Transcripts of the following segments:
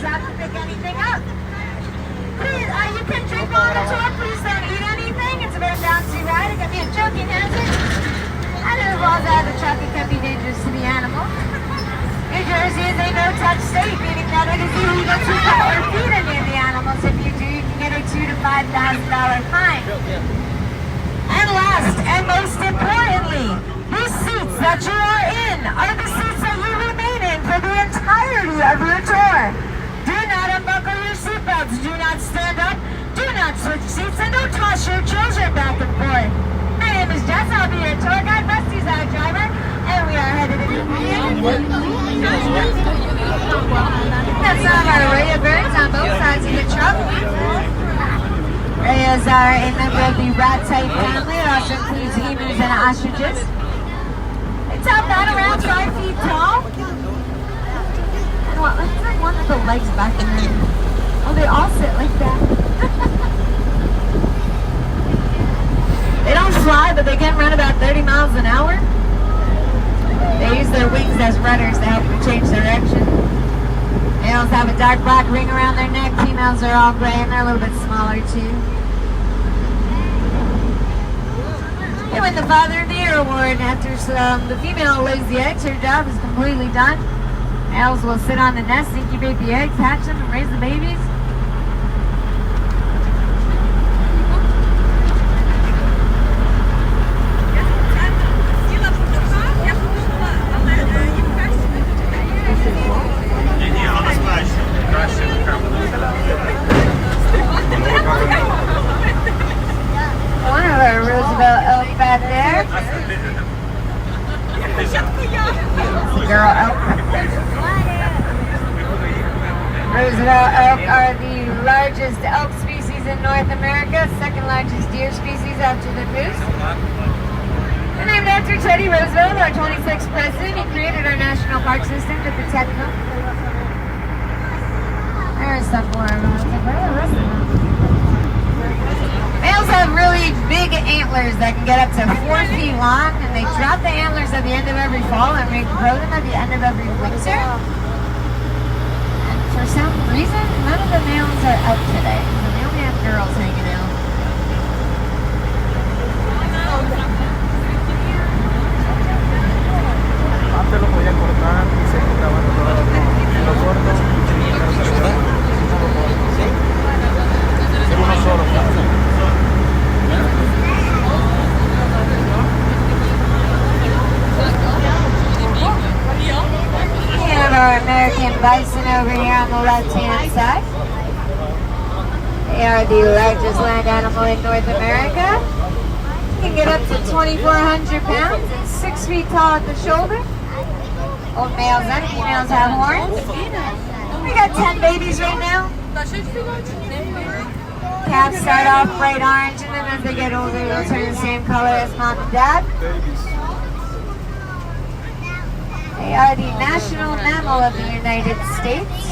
stop to pick anything up. Please, you can drink on the tour. Please don't eat anything. It's a very bouncy ride. It can be a choking hazard. And it falls out of the truck. It can be dangerous to the animal. New Jersey is a no-touch state, meaning that it is illegal to pet or feed any of the animals. If you do, you can get a $2,000 to $5,000 fine. And last, and most importantly, these seats that you are in are the seats that you remain in for the entirety of your tour. Do not unbuckle your seatbelts. Do not stand up. Do not switch seats, and don't toss your children back and forth. My name is Jess. I'll be your tour guide. Rusty's our driver, and we are headed to That's some of our Rhea birds on both sides of the truck. Rheas are a member of the rat-type family. It also includes emus and ostriches. They top out around 5 feet tall. And what, let's like one with the legs back in there. Oh, they all sit like that. They don't fly, but they can run about 30 miles an hour. They use their wings as rudders to help them change direction. Males have a dark black ring around their neck. Females are all gray, and they're a little bit smaller too. They win the Father of the Year award. After the female lays the eggs, her job is completely done. Males will sit on the nest, incubate the eggs, hatch them, and raise the babies. One of our Roosevelt elk back there. Girl elk. Roosevelt elk are the largest elk species in North America, second largest deer species after the moose. They're named after Teddy Roosevelt, our 26th president. He created our national park system to protect them. There's some more. Where are the rest of them? Males have really big antlers that can get up to 4 feet long, and they drop the antlers at the end of every fall and regrow them at the end of every winter. And for some reason, none of the males are out today, so we only have girls hanging out. Antes lo podían cortar y se quitaban lo corto. Uno solo. We have our American bison over here on the left-hand side. They are the largest land animal in North America. You can get up to 2,400 pounds and 6 feet tall at the shoulder. Both males and females have horns. We got 10 babies right now. Calves start off bright orange, and then as they get older, they'll turn the same color as mom and dad. They are the national mammal of the United States.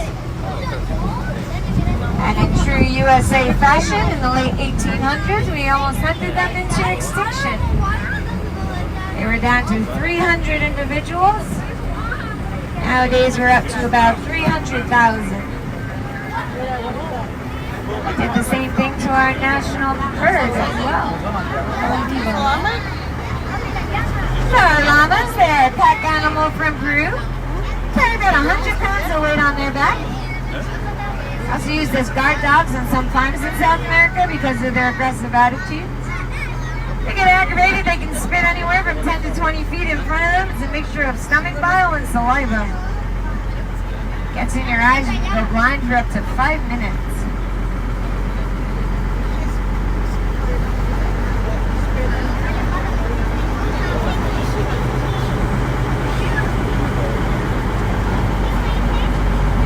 And in true USA fashion, in the late 1800s, we almost hunted them into extinction. They were down to 300 individuals. Nowadays, we're up to about 300,000. We did the same thing to our national birds as well. Our llamas, they're a pack animal from Peru. Carry about 100 pounds of weight on their back. Also used as guard dogs on some farms in South America because of their aggressive attitudes. They get aggravated, they can spit anywhere from 10 to 20 feet in front of them. It's a mixture of stomach bile and saliva. Gets in your eyes, you can go blind for up to 5 minutes.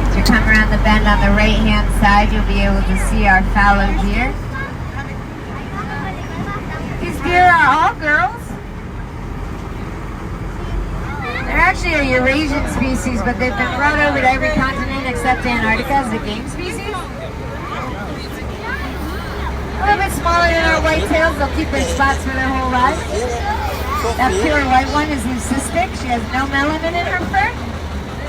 As you come around the bend on the right-hand side, you'll be able to see our fallow deer. These deer are all girls. They're actually a Eurasian species, but they've been brought over to every continent except Antarctica as a game species. A little bit smaller than our whitetails, they'll keep their spots for their whole lives. That pure white one is leucistic. She has no melanin in her fur.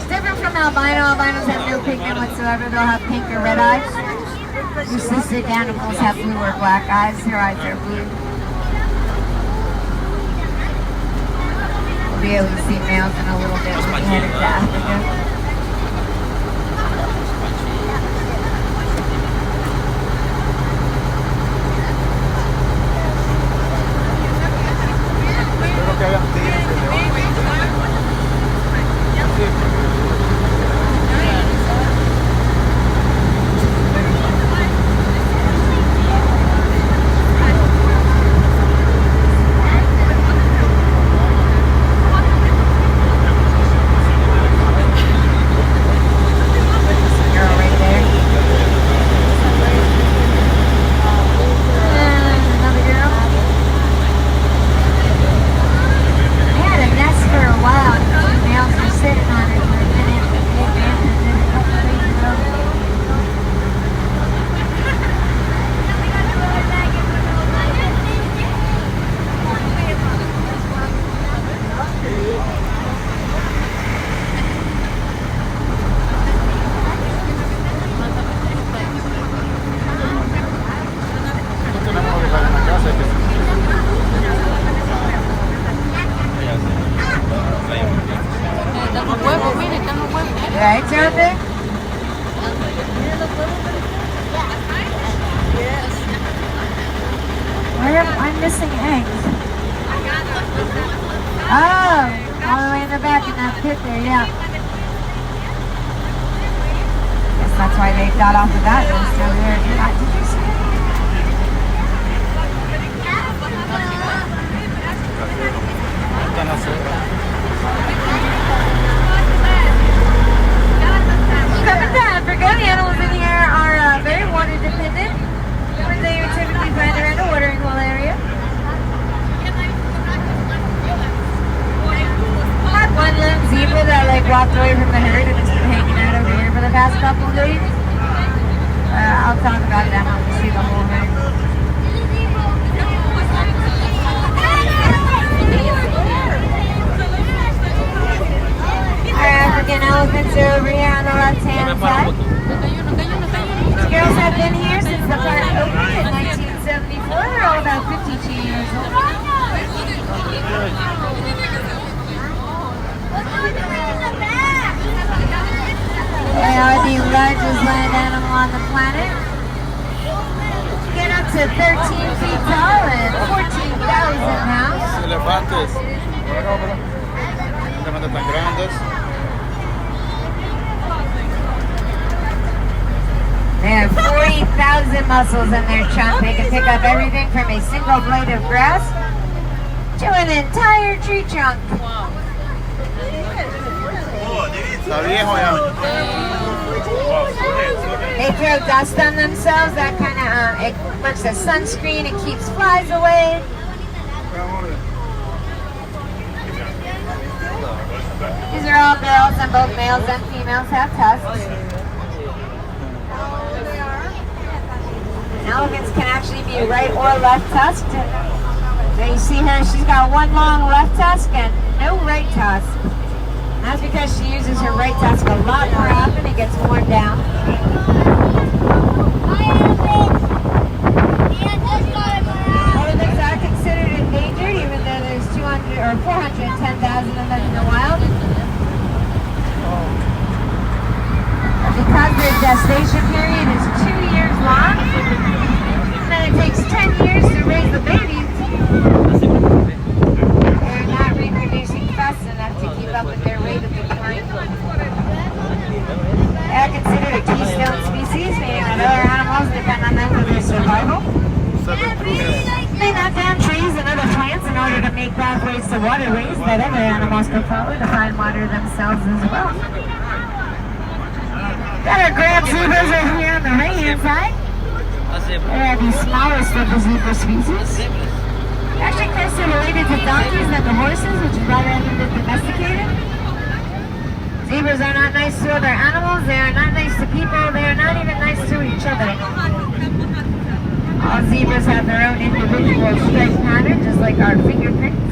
It's different from albino. Albinos have no pigment whatsoever. They'll have pink or red eyes. Your cystic animals have blue or black eyes. Their eyes are blue. We'll be able to see males in a little bit when we head into Africa. Right, Jonathan? Where am I missing eggs? Oh, all the way in the back in that pit there, yeah. Guess that's why they got off of that list over there. Did you see it? Coming to Africa, the animals in here are very water dependent. They are typically find around a watering hole area. Had one lone zebra that walked away from the herd and has been hanging out over here for the past couple of days. I'll talk about that when we see the whole herd. Our African elephants are over here on the left-hand side. These girls have been here since the park opened in 1974. They're all about 52 years old. They are the largest land animal on the planet. Get up to 13 feet tall and 14,000 pounds. Elefantes. Elefantes tan grandes. They have 40,000 muscles in their trunk. They can pick up everything from a single blade of grass to an entire tree trunk. They throw dust on themselves. That kind of it works as sunscreen. It keeps flies away. These are all girls, and both males and females have tusks. Elephants can actually be right or left tusked. Now you see her, she's got one long left tusk and no right tusk. That's because she uses her right tusk a lot more often. It gets worn down. Elephants are considered endangered, even though there's 200 or 410,000 of them in the wild. Because their gestation period is 2 years long, and then it takes 10 years to raise the babies, they're not reproducing fast enough to keep up with their rate of decline. They are considered a keystone species, meaning that other animals depend on them for their survival. They knock down trees and other plants in order to make pathways to waterways that other animals can follow to find water themselves as well. Got our grand zebras over here on the right-hand side. They're the smallest of the zebra species. They're actually closer related to donkeys than the horses, which is why they haven't been domesticated. Zebras are not nice to other animals. They are not nice to people. They are not even nice to each other. All zebras have their own individual stripe pattern, just like our fingerprints.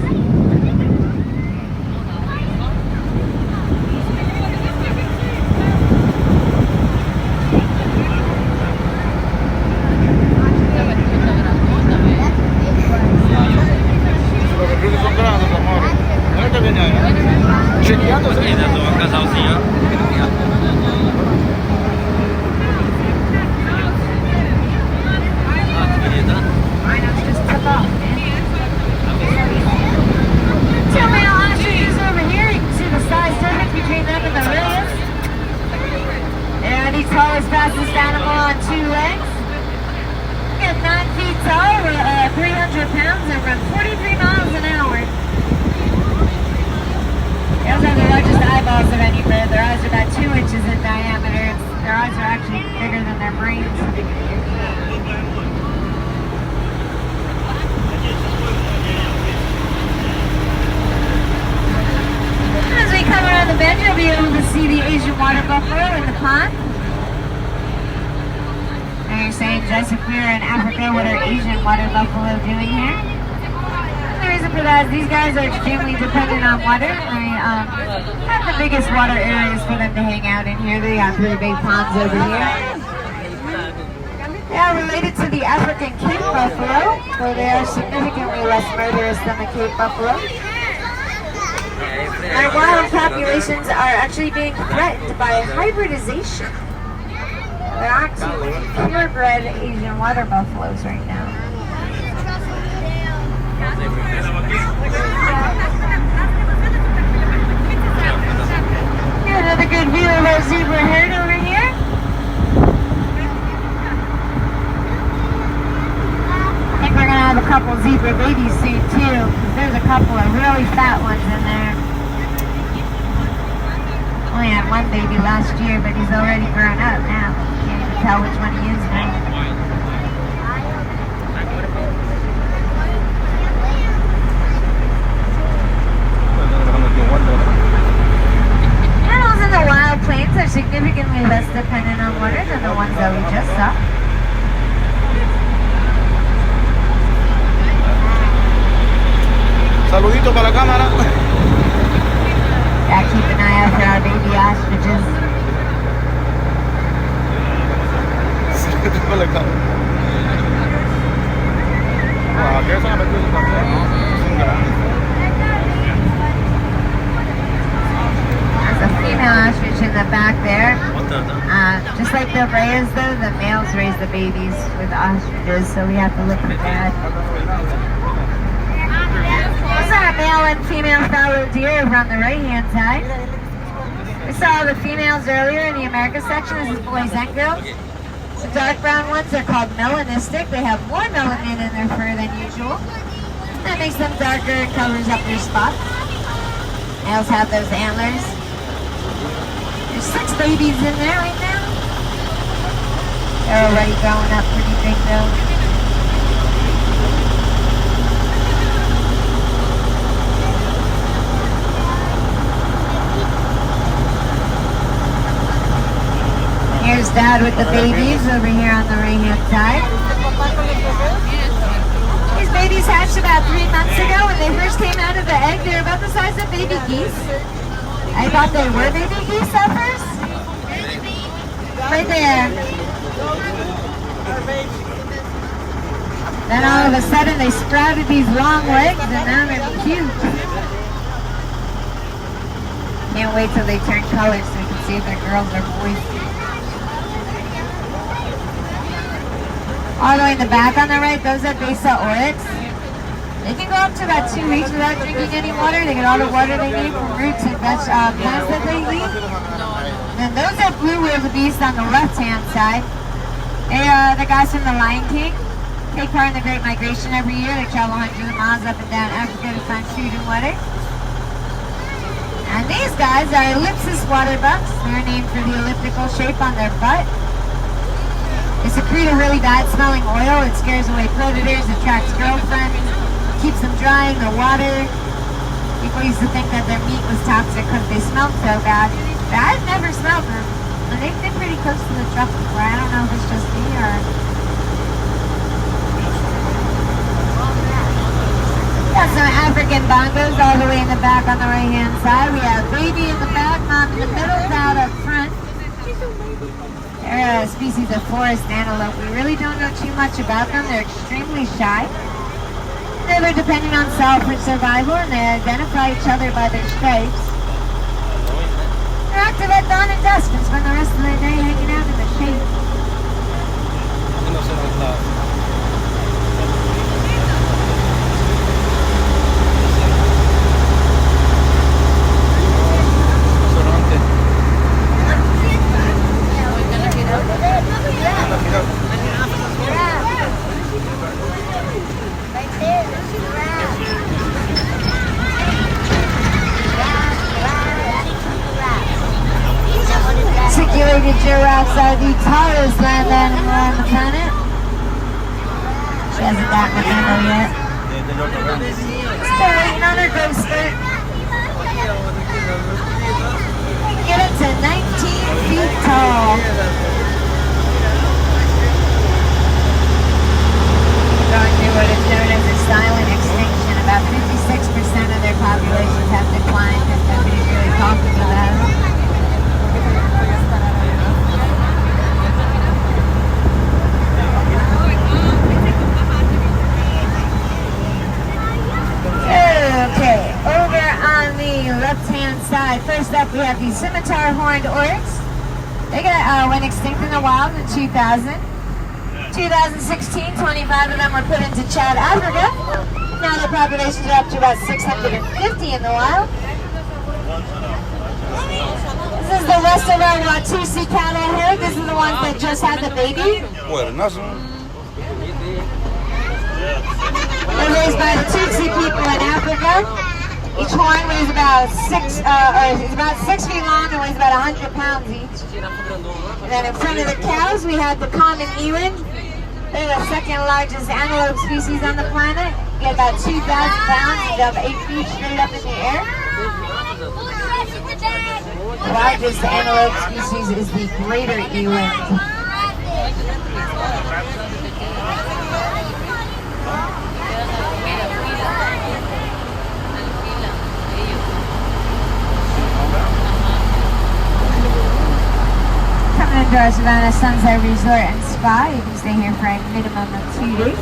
humanity's tallest, fastest animal on two legs. At 9 feet tall, 300 pounds, and run 43 miles an hour. They also have the largest eyeballs of any bird. Their eyes are about 2 inches in diameter. Their eyes are actually bigger than their brains. As we come around the bend, you'll be able to see the Asian water buffalo in the pond. And you're saying, Joseph, we're in Africa, what are Asian water buffalo doing here? The reason for that is these guys are extremely dependent on water. They have the biggest water areas for them to hang out in here. They got 3 big ponds over here. They are related to the African Cape buffalo, though they are significantly less murderous than the Cape buffalo. Our wild populations are actually being threatened by hybridization. They're actually purebred Asian water buffaloes right now. Here's another good view of our zebra herd over here. I think we're going to have a couple zebra babies soon too, because there's a couple of really fat ones in there. Only had one baby last year, but he's already grown up now. Can't even tell which one he is now. Animals in the wild plains are significantly less dependent on water than the ones that we just saw. Saludito para la cámara. Yeah, keep an eye out for our baby ostriches. Para la cámara. ¿Qué son las There's a female ostrich in the back there. Just like the rays though, the males raise the babies with ostriches, so we have to look for that. Those are male and female fallow deer over on the right-hand side. We saw the females earlier in the America section. This is boys and girls. The dark brown ones are called melanistic. They have more melanin in their fur than usual. That makes them darker and covers up their spots. Males have those antlers. There's 6 babies in there right now. They're already growing up pretty big though. Here's Dad with the babies over here on the right-hand side. These babies hatched about 3 months ago. When they first came out of the egg, they were about the size of baby geese. I thought they were baby geese at first. Right there. Then all of a sudden they sprouted these long legs and now they're cute. Can't wait till they turn color so we can see if they're girls or boys. All the way in the back on the right, those are Besa oryx. They can go up to about 2 weeks without drinking any water. They get all the water they need from roots and plants that they eat. And those are blue wildebeest on the left-hand side. They are the guys from the Lion King. Take part in the Great Migration every year. They travel hundreds of miles up and down Africa to find food and water. And these guys are ellipsis water bucks. They're named for the elliptical shape on their butt. They secrete a really bad smelling oil. It scares away predators, attracts girlfriends, keeps them dry in the water. People used to think that their meat was toxic because they smelled so bad. But I've never smelled them. And they've been pretty close to the truck before. I don't know if it's just me or... Got some African bongos all the way in the back on the right-hand side. We have baby in the back, mom in the middle, dad up front. They're a species of forest antelope. We really don't know too much about them. They're extremely shy. They're dependent on self for survival, and they identify each other by their stripes. They're active at dawn and dusk and spend the rest of their day hanging out in the shade. Giraffes are the tallest land animal on the planet. She hasn't gotten a memo yet. Still waiting on her growth spurt. Get up to 19 feet tall. Going through what is known as a silent extinction. About 56% of their populations have declined, and nobody's really talking about it. Okay, over on the left-hand side, first up we have the scimitar horned oryx. They went extinct in the wild in 2000. 2016, 25 of them were put into Chad, Africa. Now their populations are up to about 650 in the wild. This is the rest of our Watusi cattle herd. This is the ones that just had the baby. They're raised by the Tutsi people in Africa. Each horn weighs about 6 feet long and weighs about 100 pounds each. And then in front of the cows, we have the common eland. They're the second largest antelope species on the planet. Get about 2,000 pounds and jump 8 feet straight up in the air. The largest antelope species is the greater eland. Coming into our Savannah Sunset Resort and Spa, you can stay here for a minimum of 2 days.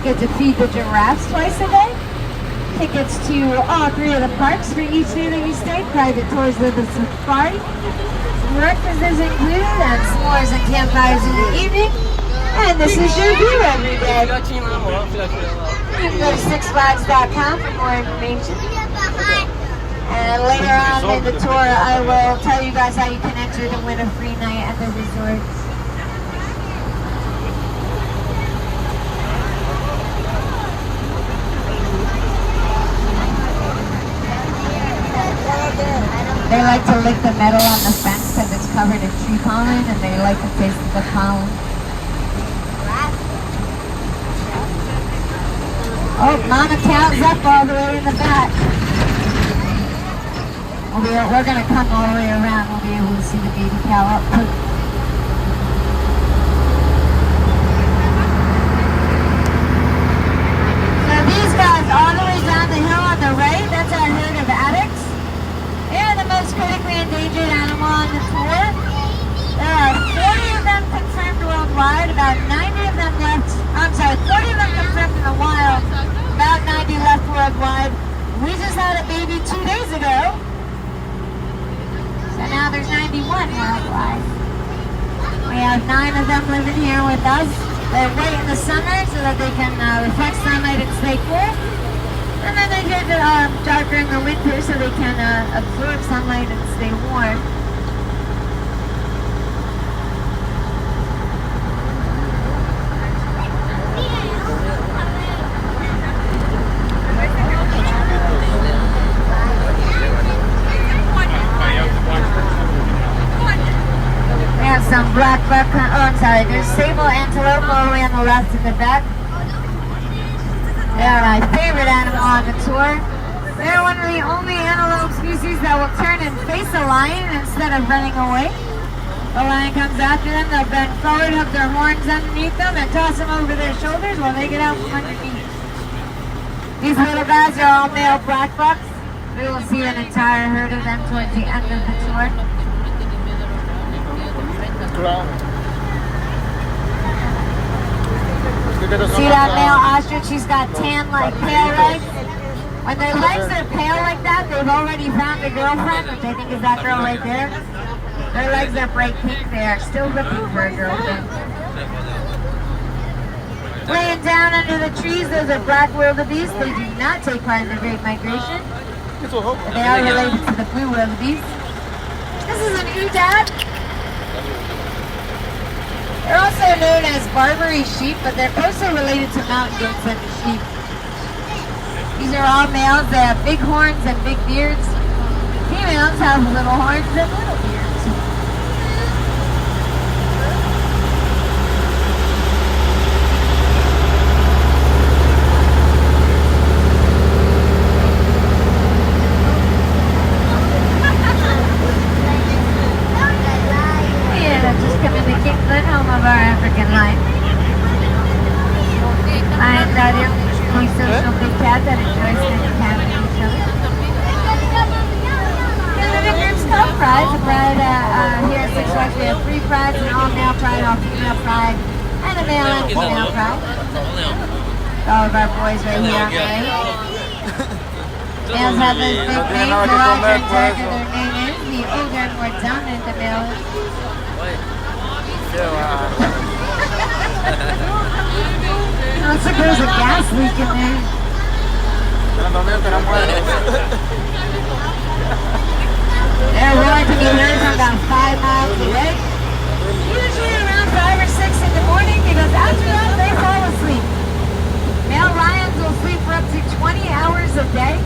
Get to feed the giraffes twice a day. Tickets to all 3 of the parks for each day that you stay. Private tours of the safari. Breakfast is included and s'mores and campfires in the evening. And this is your view every day. You can go to sixflags.com for more information. And later on in the tour, I will tell you guys how you can enter to win a free night at the resorts. They like to lick the metal on the fence because it's covered in tree pollen, and they like to taste the pollen. Oh, Mama Cow's up all the way in the back. We're going to come all the way around. We'll be able to see the baby cow up too. So these guys all the way down the hill on the right, that's our herd of addax. They're the most critically endangered animal on the tour. There are 40 of them confirmed worldwide, about 90 of them left, 40 of them confirmed in the wild, about 90 left worldwide. We just had a baby 2 days ago. So now there's 91 worldwide. We have 9 of them living here with us. They wait in the summer so that they can reflect sunlight and stay cool. And then they get darker in the winter so they can absorb sunlight and stay warm. Some black buck, there's sable antelope all the way on the left and the back. They are my favorite animal on the tour. They're one of the only antelope species that will turn and face a lion instead of running away. The lion comes after them, they'll bend forward, hook their horns underneath them, and toss them over their shoulders while they get out from underneath. These little guys are all male black bucks. We will see an entire herd of them towards the end of the tour. See that male ostrich? He's got tan like pale legs. When their legs are pale like that, they've already found a girlfriend, which I think is that girl right there. Their legs are bright pink. They are still looking for a girlfriend. Laying down under the trees, those are black wildebeest. They do not take part in the Great Migration. But they are related to the blue wildebeest. This is an Udad. They're also known as Barbary sheep, but they're closely related to mountain goats and sheep. These are all males. They have big horns and big beards. Females have little horns and little beards. African lion. Lions are the only social big cat that enjoys spending time with each other. The groups called prides. The pride here at Six Flags, we have 3 prides, an all-male pride, all-female pride, and a male and female pride. All of our boys right here on the right. Males have those big names. The larger and darker their name is, the older and more dominant the male is. Looks like there's a gas leak in there. They're willing to be heard from about 5 miles away. Usually around 5 or 6 in the morning, because after that they fall asleep. Male lions will sleep for up to 20 hours a day.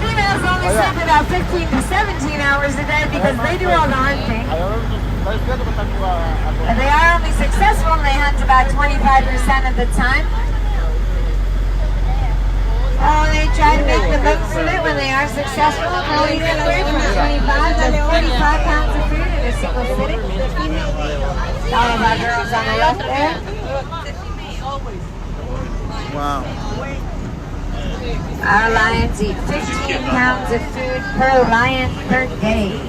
Females only sleep about 15 to 17 hours a day because they do all the hunting. They are only successful and they hunt about 25% of the time. Oh, they try to make the most of it when they are successful. They'll eat anywhere from 25 to 45 pounds of food in a single sitting. All of our girls on the left there. Wow. Our lions eat 15 pounds of food per lion per day.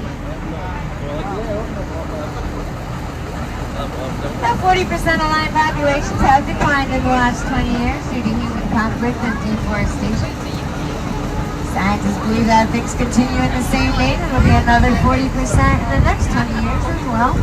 About 40% of lion populations have declined in the last 20 years due to human conflict and deforestation. Scientists believe that if things continue in the same vein, it will be another 40% in the next 20 years as well.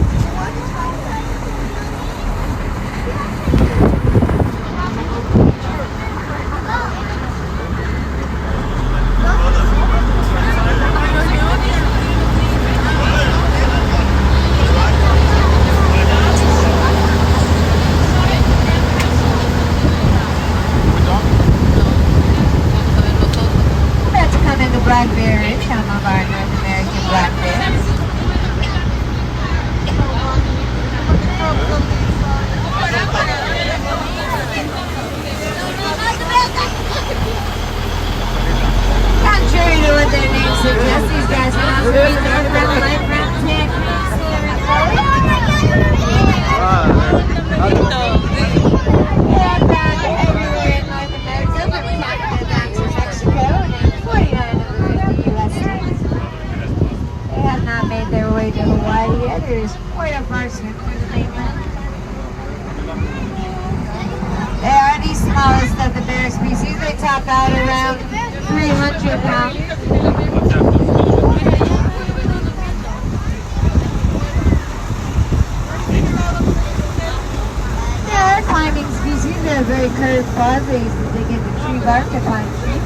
Black bear is some of our North American black bears. Contrary to what their names suggest, these guys can also be there from life from tan everywhere in North America, from Canada down to Mexico, and 49 of them in the U.S. states. They have not made their way to Hawaii yet. It is quite a far swim through the mainland. They are the smallest of the bear species. They top out around 300 pounds. They are climbing species. They have very curved claws. They used to dig into tree bark to climb trees.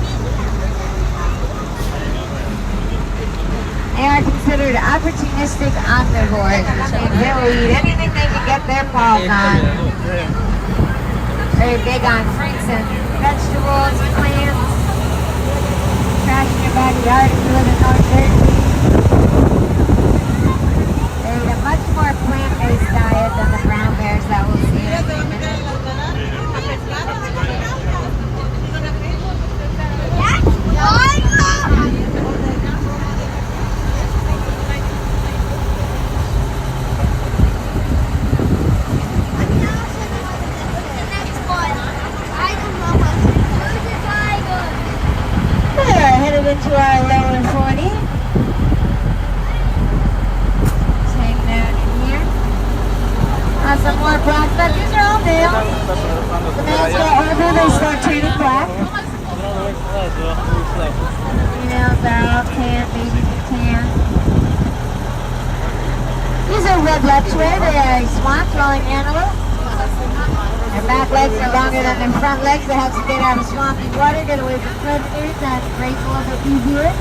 They are considered opportunistic omnivores, which means they will eat anything they can get their paws on. Very big on fruits and vegetables, plants, trash in your backyard if you live in North Jersey. They eat a much more plant-based diet than the brown bears that we'll see in a few minutes. Into our lower 40. Take that in here. Some more black, but these are all males. The males get older, they start turning black. Females are all tan, baby tan. These are red leechway. They are a swamp-dwelling antelope. Their back legs are longer than their front legs. They have to get out of swampy water, get away from predators, and break a little bit easier.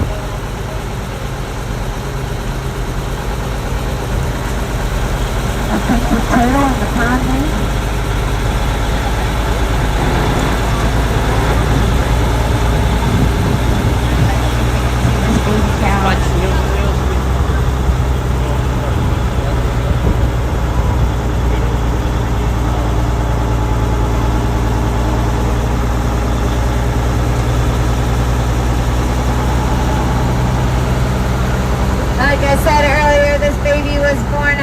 A pink turtle in the pond there. This baby cow. Like I said earlier, this baby was born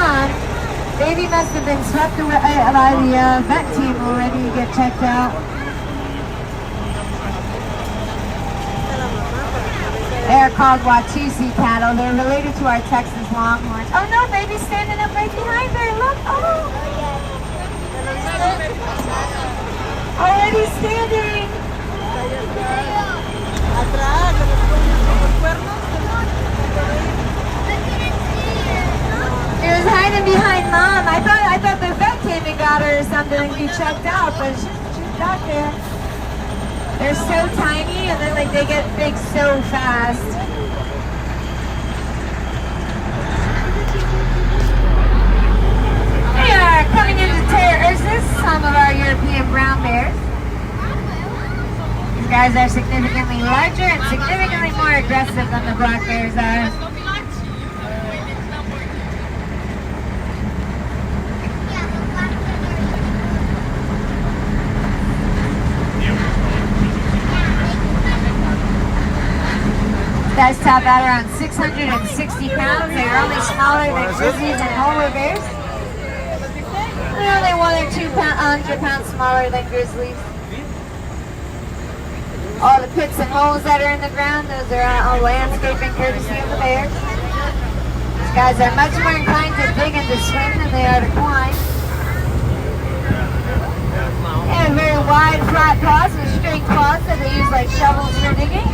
on. Baby must have been swept away by the vet team already to get checked out. They're called Watusi cattle. They're related to our Texas Longhorns. Oh no, baby's standing up right behind her. Look, oh! Already standing. She was hiding behind mom. I thought the vet came and got her or something and be checked out, but she's not there. They're so tiny and then like they get big so fast. We are coming into Terraces, some of our European brown bears. These guys are significantly larger and significantly more aggressive than the black bears are. Guys top out around 660 pounds. They're only smaller than grizzlies and polar bears. They're only 1 or 200 pounds smaller than grizzlies. All the pits and holes that are in the ground, those are all landscaping courtesy of the bears. These guys are much more inclined to dig and to swim than they are to climb. They have very wide, flat paws with straight claws that they use like shovels for digging.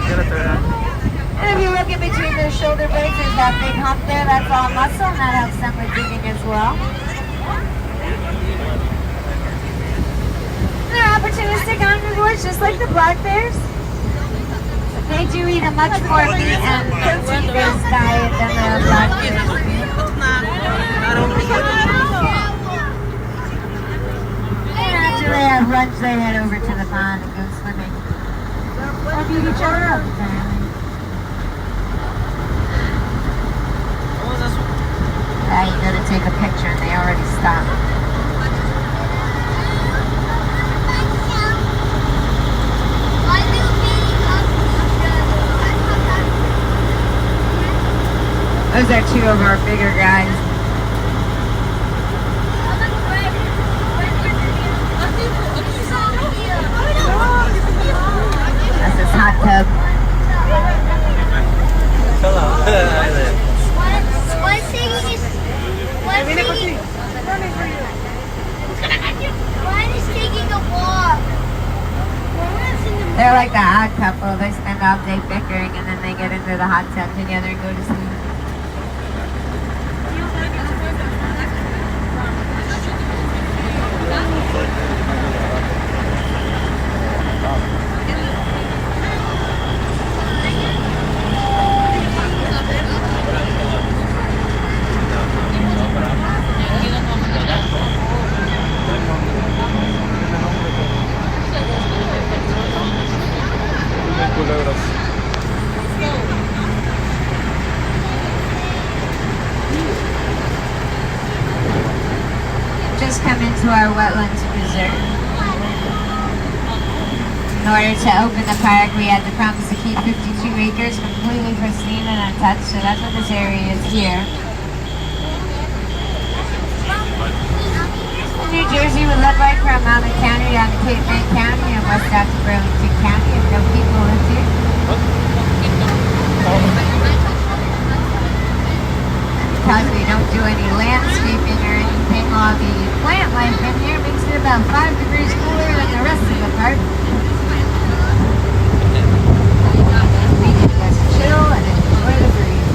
And if you look in between their shoulder blades, there's that big hump there. That's all muscle, and that helps them with digging as well. They're opportunistic omnivores, just like the black bears. But they do eat a much more meat and protein-based diet than the black bears. And after they have lunch, they head over to the pond and go swimming. Or beat each other up, apparently. You go to take a picture and they already stopped. Those are two of our bigger guys. That's his hot tub. Hello. They're like the odd couple. They spend all day bickering and then they get into the hot tub together and go to sleep. Just come into our wetlands preserve. In order to open the park, we had to promise to keep 52 acres completely pristine and untouched, so that's what this area is here. New Jersey would look like from Monmouth County down to Cape May County and west out to Burlington County if no people lived here. Because we don't do any landscaping or anything, all the plant life in here makes it about 5 degrees cooler than the rest of the park. We can just chill and enjoy the breeze.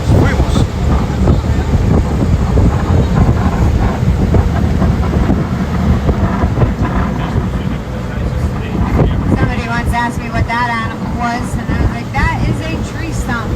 Somebody once asked me what that animal was, and I was like, that is a tree stump.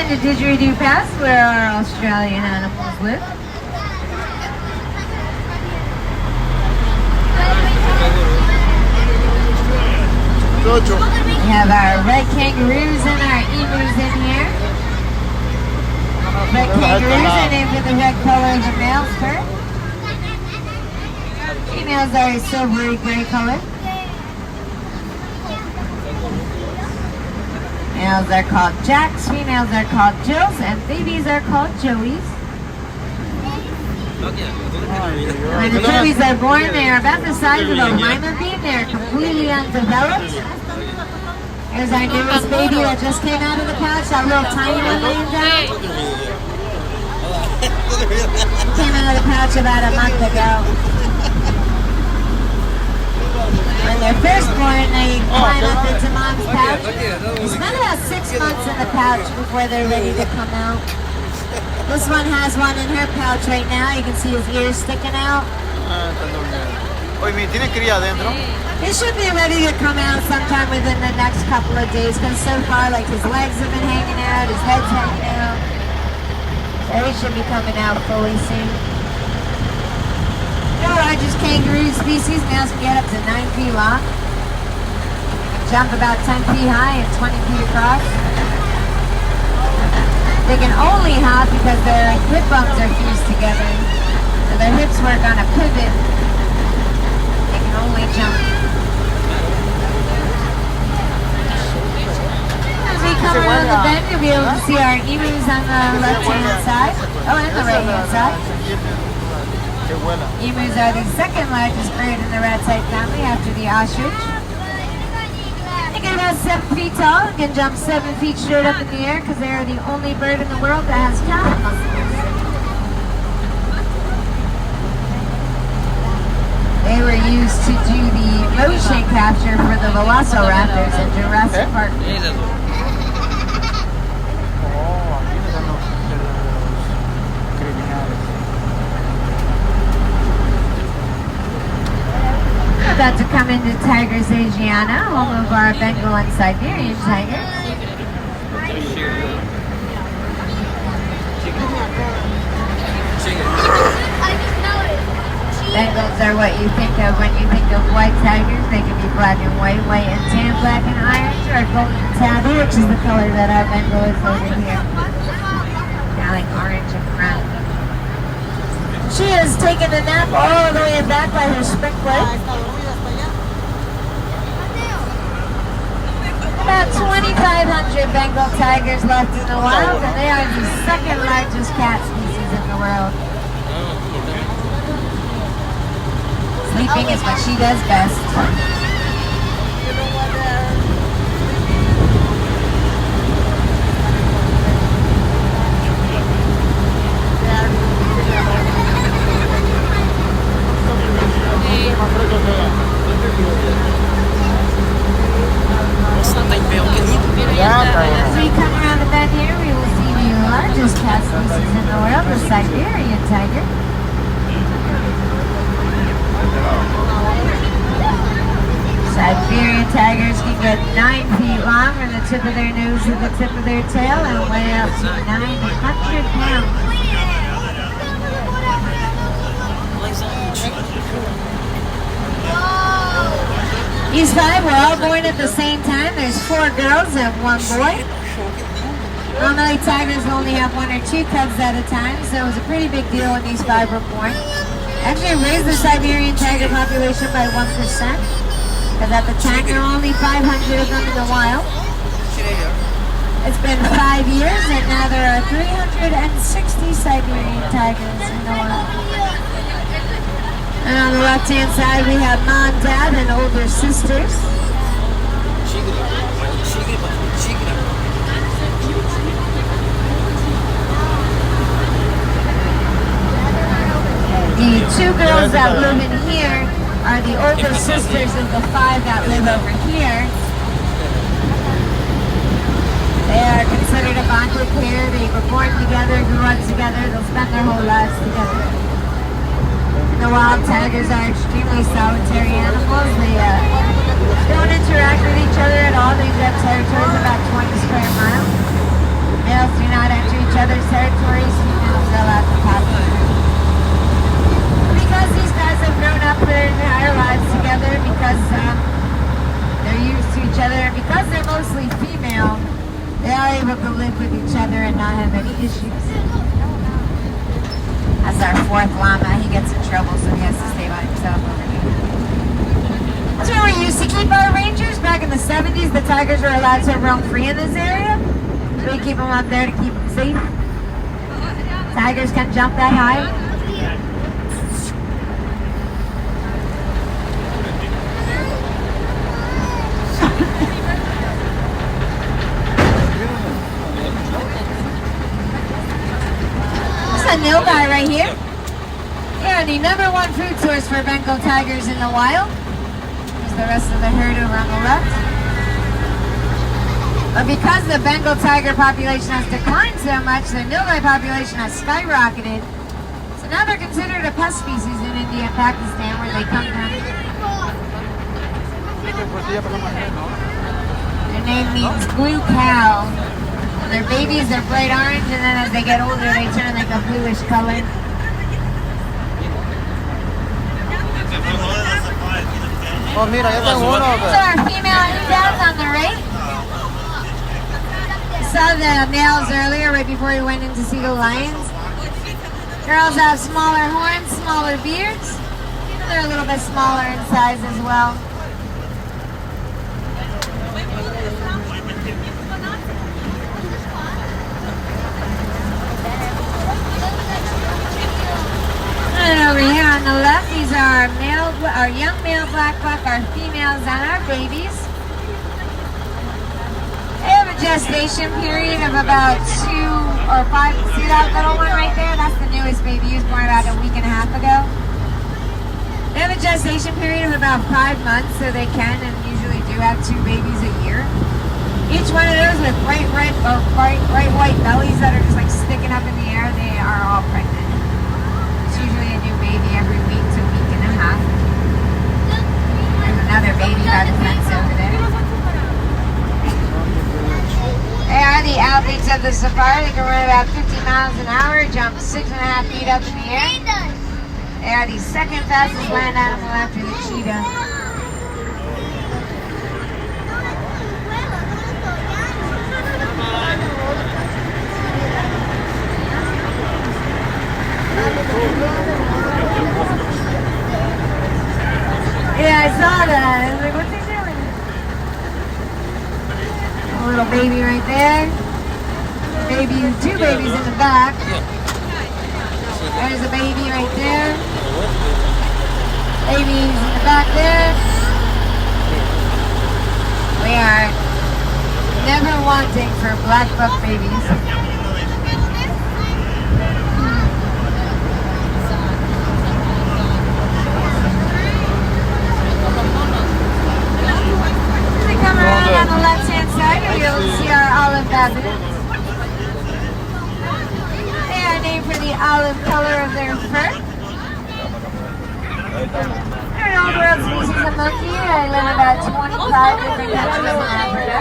in the didgeridoo pass where our Australian animals live. We have our red kangaroos and our emus in here. Red kangaroos are named for the red color of the male's fur. Females are a silvery gray color. Males are called Jacks, females are called Jills, and babies are called Joeys. When the babies are born, they are about the size of a lima bean. They are completely undeveloped. Here's our newest baby that just came out of the pouch, that little tiny one laying down. Came out of the pouch about a month ago. When they're first born, they climb up into mom's pouch. They spend about 6 months in the pouch before they're ready to come out. This one has one in her pouch right now. You can see his ears sticking out. Oye, ¿tiene cría adentro? He should be ready to come out sometime within the next couple of days, because so far, like, his legs have been hanging out, his head's hanging out. So he should be coming out fully soon. The largest kangaroo species, males can get up to 9 feet long. Jump about 10 feet high and 20 feet across. They can only hop because their hip bones are fused together. So their hips work on a pivot. They can only jump. As we come around the bend, you'll be able to see our emus on the left-hand side. Oh, and the right-hand side. Emus are the second largest bird in the rat-type family after the ostrich. They get about 7 feet tall and can jump 7 feet straight up in the air because they are the only bird in the world that has calf muscles. They were used to do the motion capture for the velociraptors in Jurassic Park. About to come into Tigris Asiana, home of our Bengal and Siberian tigers. Bengals are what you think of when you think of white tigers. They can be black and white and tan, black and orange, or golden tabby, which is the color that our Bengal is over here. Now like orange and brown. She has taken a nap all the way back by her sprinkler. About 2,500 Bengal tigers left in the wild, and they are the second largest cat species in the world. Sleeping is what she does best. As we come around the bend here, we will see the largest cat species in the world, the Siberian tiger. Siberian tigers can get 9 feet long from the tip of their nose to the tip of their tail and weigh up to 900 pounds. These 5 were all born at the same time. There's 4 girls and 1 boy. Normally tigers only have 1 or 2 cubs at a time, so it was a pretty big deal when these 5 were born. Actually, it raised the Siberian tiger population by 1%, because at the time there were only 500 of them in the wild. It's been 5 years, and now there are 360 Siberian tigers in the wild. And on the left-hand side, we have mom, dad, and older sisters. The 2 girls that live in here are the older sisters of the 5 that live over here. They are considered a bonded pair. They were born together, grew up together, they'll spend their whole lives together. The wild tigers are extremely solitary animals. They don't interact with each other at all. They have territories about 20 square miles. Males do not other territories, females are allowed to pass through. Because these guys have grown up their entire lives together, because they're used to each other, and because they're mostly female, they are able to live with each other and not have any issues. That's our fourth llama. He gets in trouble, so he has to stay by himself over here. That's where we used to keep our rangers. Back in the 70s, the tigers were allowed to roam free in this area. So we keep them up there to keep them safe. Tigers can jump that high. This is a nilgai right here. Yeah, the #1 food source for Bengal tigers in the wild. There's the rest of the herd over on the left. But because the Bengal tiger population has declined so much, the nilgai population has skyrocketed. So now they're considered a pest species in India and Pakistan, where they come from. Their name means blue cow. When they're babies, they're bright orange, and then as they get older, they turn like a bluish color. Oh, mira, ya tengo uno. So our female infants on the right. We saw the males earlier, right before we went in to see the lions. Girls have smaller horns, smaller beards. They're a little bit smaller in size as well. And over here on the left, these are our young male black buck, our females, and our babies. They have a gestation period of about 2 or 5. See that little one right there? That's the newest baby. He was born about a week and a half ago. They have a gestation period of about 5 months, so they can and usually do have 2 babies a year. Each one of those with bright red or bright white bellies that are just like sticking up in the air, they are all pregnant. It's usually a new baby every week to a week and a half. There's another baby by the fence over there. They are the athletes of the safari. They can run about 50 miles an hour, jump 6.5 feet up in the air. They are the second fastest land animal after the cheetah. Yeah, I saw that. I was like, what's he doing? A little baby right there. Baby, 2 babies in the back. There's a baby right there. Babies in the back there. We are never wanting for black buck babies. Come around on the left-hand side, you'll see our olive baboons. They are named for the olive color of their fur. They're an old world species of monkey. They live in about 25 different countries in Africa.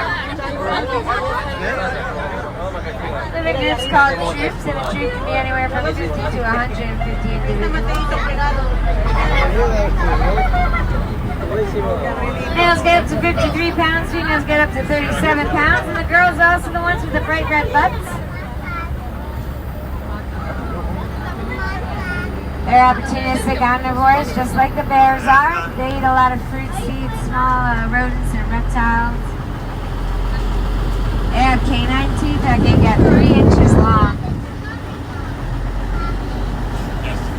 Live in groups called troops, and a troop can be anywhere from 50 to 150 individuals. Males get up to 53 pounds, females get up to 37 pounds, and the girls are also the ones with the bright red butts. They're opportunistic omnivores, just like the bears are. They eat a lot of fruit, seeds, small rodents, and reptiles. They have canine teeth that can get 3 inches long.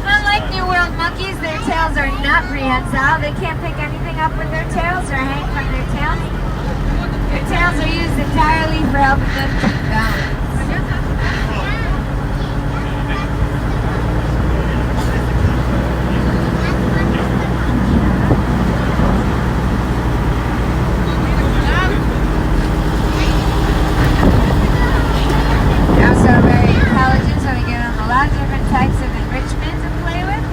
Unlike New World monkeys, their tails are not prehensile. They can't pick anything up with their tails or hang from their tails. Their tails are used entirely for helping them keep balance. They're also very intelligent, so we give them a lot of different types of enrichment to play with.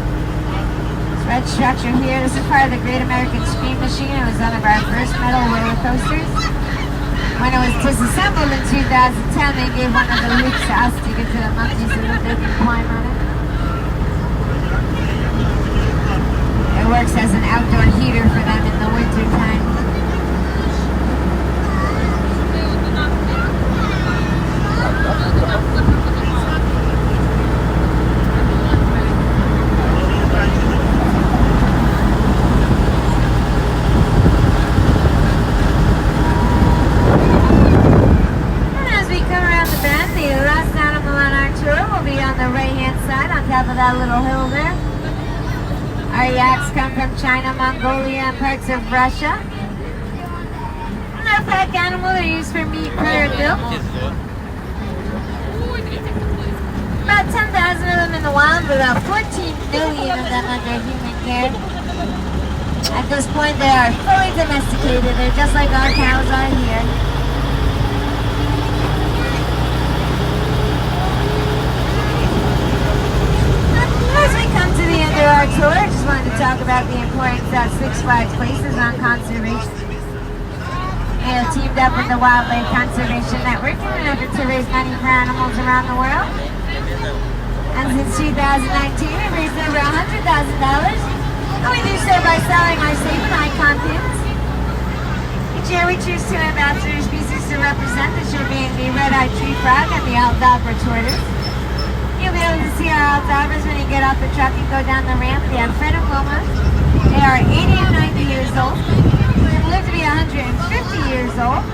This red structure here, this is part of the Great American Scream Machine. It was one of our first metal roller coasters. When it was disassembled in 2010, they gave one of the loops to us to get to the monkeys so that they can climb on it. It works as an outdoor heater for them in the winter time. That little hill there. Our yaks come from China, Mongolia, and parts of Russia. And our pack animal, they're used for meat, butter, and milk. About 10,000 of them in the wild, but about 14 million of them under human care. At this point, they are fully domesticated. They're just like our cows are here. Our tour, I just wanted to talk about the importance that Six Flags places on conservation. They have teamed up with the Wildlife Conservation Network in an effort to raise money for animals around the world. And since 2019, we've raised over $100,000. And we do so by selling our safe and icon pins. Each year we choose 2 ambassador species to represent, this year being the red-eyed tree frog and the Aldabra tortoise. You'll be able to see our Aldabras when you get off the truck and go down the ramp. We have Fred and Wilma. They are 80 and 90 years old. They live to be 150 years old.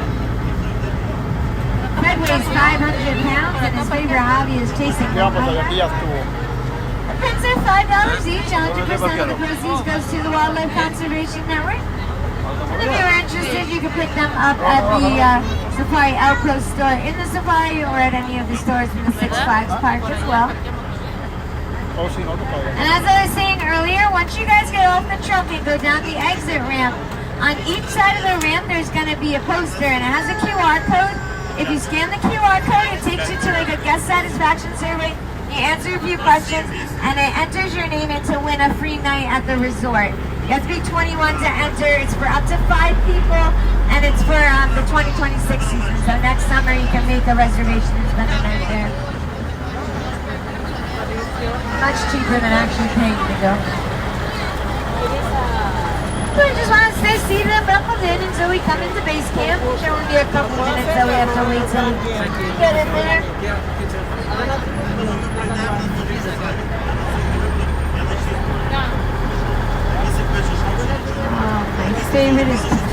Fred weighs 500 pounds and his favorite hobby is chasing the pins are $5 each. 100% of the proceeds goes to the Wildlife Conservation Network. And if you're interested, you can pick them up at the Safari Outpost store in the Safari or at any of the stores in the Six Flags Park as well. And as I was saying earlier, once you guys get off the truck and go down the exit ramp, on each side of the ramp there's going to be a poster and it has a QR code. If you scan the QR code, it takes you to like a guest satisfaction survey. You answer a few questions and it enters your name in to win a free night at the resort. You have to be 21 to enter. It's for up to 5 people, and it's for the 2026 season. So next summer you can make a reservation and spend the night there. Much cheaper than actually paying to go. So we just want to stay seated and buckled in until we come into base camp. There will be a couple minutes that we have to wait till we get in there. My favorite is